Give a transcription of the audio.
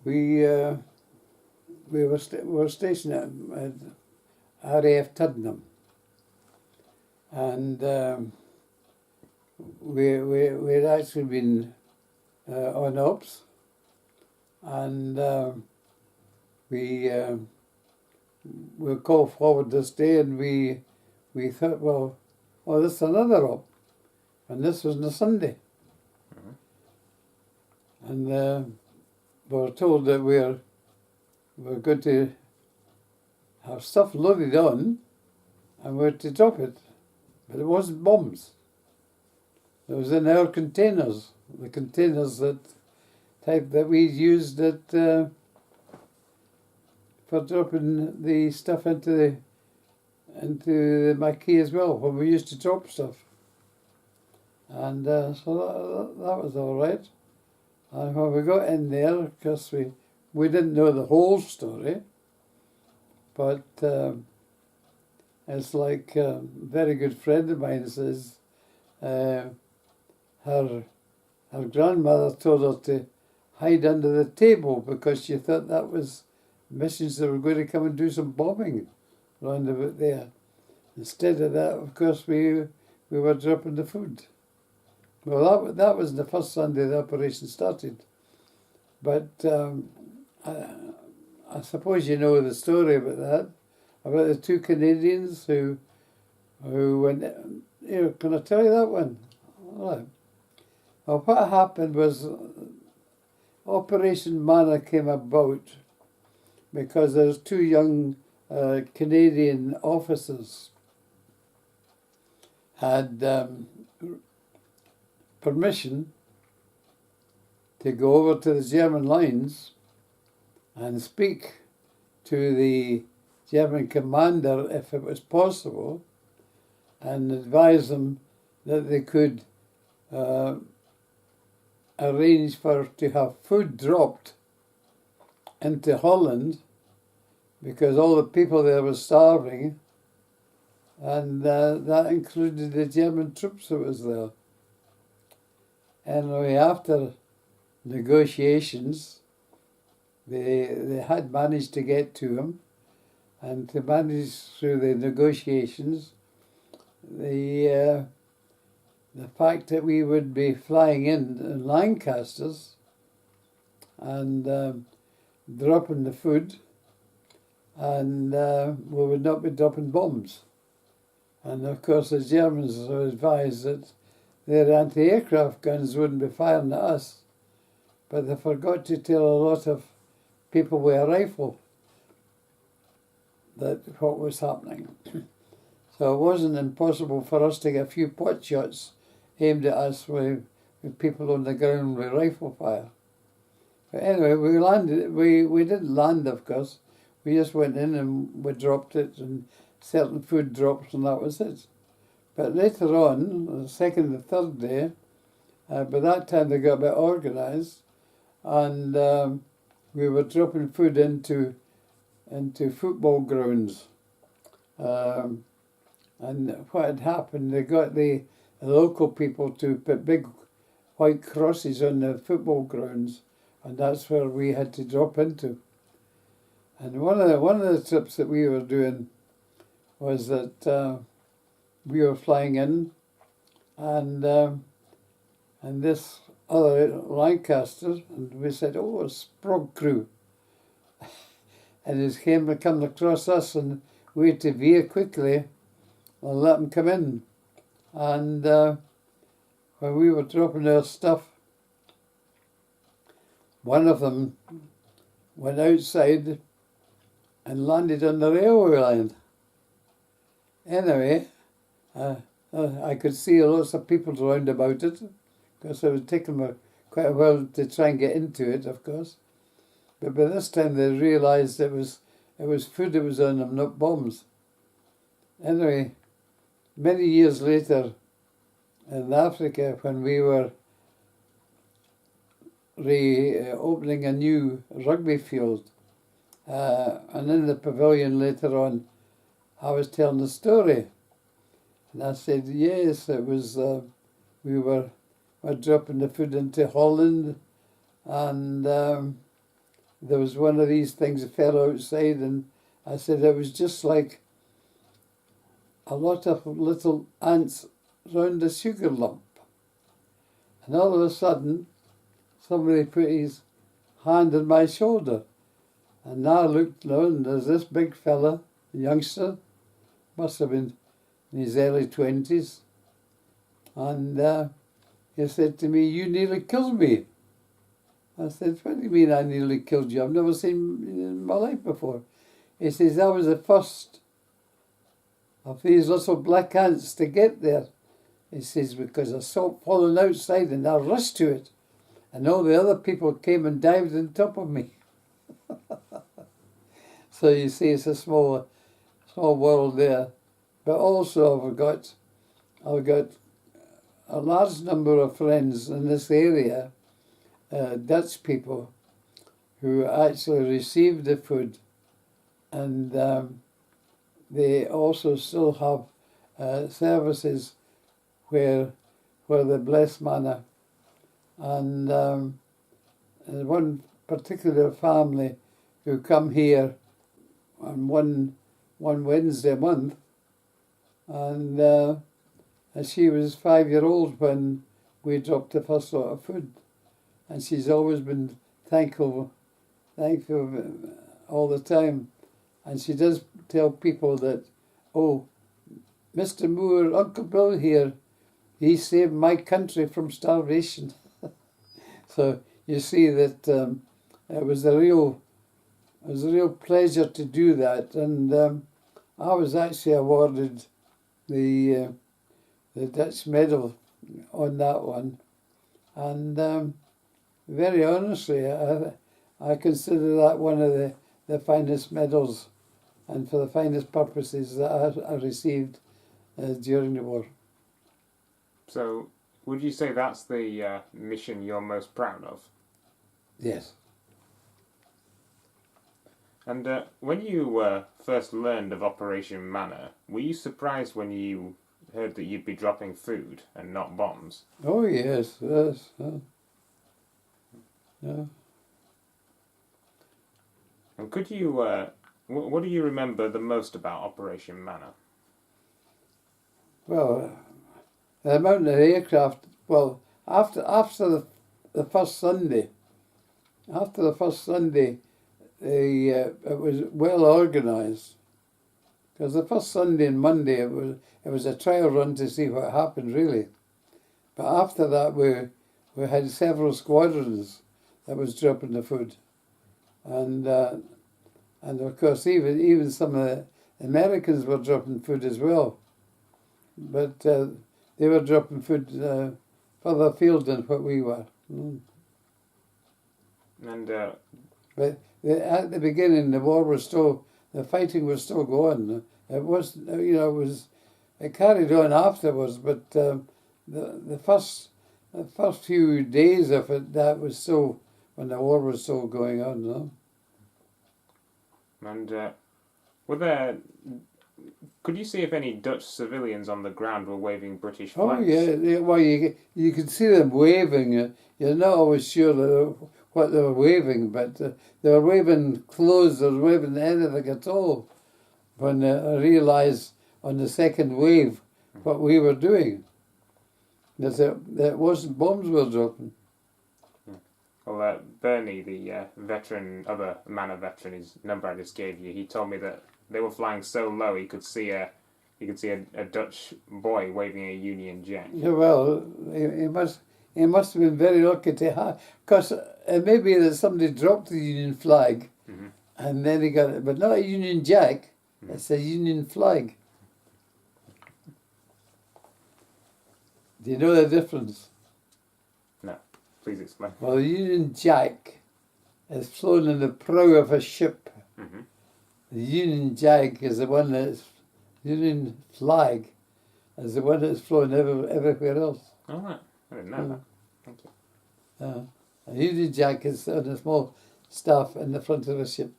we were stationed at RAF Tottenham, and we'd actually been on ops, and we were called forward this day, and we thought, well, oh, this is another op, and this was on a Sunday, and we were told that we're going to have stuff loaded on, and we're to drop it, but it wasn't bombs. It was in our containers, the containers that type that we used for dropping the stuff into the maquis as well, when we used to drop stuff. And so that was all right. And when we got in there, because we didn't know the whole story, but it's like a very good friend of mine says, her grandmother told her to hide under the table because she thought that was missions that were going to come and do some bombing round about there. Instead of that, of course, we were dropping the food. Well, that was the first Sunday the operation started. But I suppose you know the story about that, about the two Canadians who went. Can I tell you that one? All right. Well, what happened was Operation Manna came about because there's two young Canadian officers had permission to go over to the German lines and speak to the German commander, if it was possible, and advise them that they could arrange to have food dropped into Holland because all the people there were starving, and that included the German troops that was there. Anyway, after negotiations, they had managed to get to him, and to manage through the negotiations, the fact that we would be flying in Lancasters and dropping the food, and we would not be dropping bombs. And of course the Germans were advised that their anti-aircraft guns wouldn't be firing at us, but they forgot to tell a lot of people with a rifle that what was happening. So it wasn't impossible for us to get a few pot shots aimed at us with people on the ground with rifle fire. But anyway, we landed. We didn't land, of course. We just went in and we dropped it, and certain food drops, and that was it. But later on, the second and third day, by that time they got a bit organised, and we were dropping food into football grounds. And what had happened, they got the local people to put big white crosses on the football grounds, and that's where we had to drop into. And one of the trips that we were doing was that we were flying in, and this other Lancaster, and we said, "Oh, a Sprog crew," and it come across us, and we had to veer quickly and let them come in. And when we were dropping our stuff, one of them went outside and landed on the railway line. Anyway, I could see lots of people round about it, because it was taking me quite a while to try and get into it, of course. But by this time they realised it was food that was on them, not bombs. Anyway, many years later, in Africa, when we were opening a new rugby field, and in the pavilion later on, I was telling the story, and I said, yes, it was, we were dropping the food into Holland, and there was one of these things that fell outside, and I said it was just like a lot of little ants round a sugar lump. And all of a sudden, somebody put his hand on my shoulder. And now I looked down, and there's this big fella, a youngster, must have been in his early 20s. And he said to me, "You nearly killed me." I said, "What do you mean I nearly killed you? I've never seen you in my life before." He says, "I was the first of these little black ants to get there." He says, "Because I saw it falling outside and I rushed to it. And all the other people came and dived on top of me." So you see, it's a small world there. But also I've got a large number of friends in this area, Dutch people, who actually received the food, and they also still have services where they bless manna. And one particular family who come here on one Wednesday a month, and she was 5-year-old when we dropped the first lot of food, and she's always been thankful all the time. And she does tell people that, "Oh, Mr. Moore, Uncle Bill here, he saved my country from starvation." So you see that it was a real pleasure to do that, and I was actually awarded the Dutch medal on that one, and very honestly, I consider that one of the finest medals, and for the finest purposes that I received during the war. So, would you say that's the mission you're most proud of? Yes. And when you first learned of Operation Manna, were you surprised when you heard that you'd be dropping food and not bombs? Oh, yes. Yeah. And could you, what do you remember the most about Operation Manna? Well, the amount of aircraft, well, after the first Sunday, it was well organised, because the first Sunday and Monday it was a trial run to see what happened really, but after that we had several squadrons that was dropping the food, and of course even some of the Americans were dropping food as well, but they were dropping food further afield than what we were. And but at the beginning, the fighting was still going. It carried on afterwards, but the first few days of it, that was still when the war was still going on. No? And were there? Could you see if any Dutch civilians on the ground were waving British flags? Oh yeah, well you could see them waving. You're not always sure what they were waving, but they were waving clothes, they were waving anything at all. When I realised on the second wave what we were doing, that it wasn't bombs we were dropping. Well, Bernie, the other Manna veteran, his number I just gave you, he told me that they were flying so low he could see a Dutch boy waving a Union Jack. Yeah, well, he must have been very lucky to have, because it may be that somebody dropped the Union flag, and then he got it, but not a Union Jack. It's a Union flag. Do you know the difference? No, please explain. Well, the Union Jack is flown in the prow of a ship. The Union Jack is the one that's Union flag is the one that's flown everywhere else. Oh, right. I didn't know that. Thank you. A Union Jack is on a small staff in the front of a ship.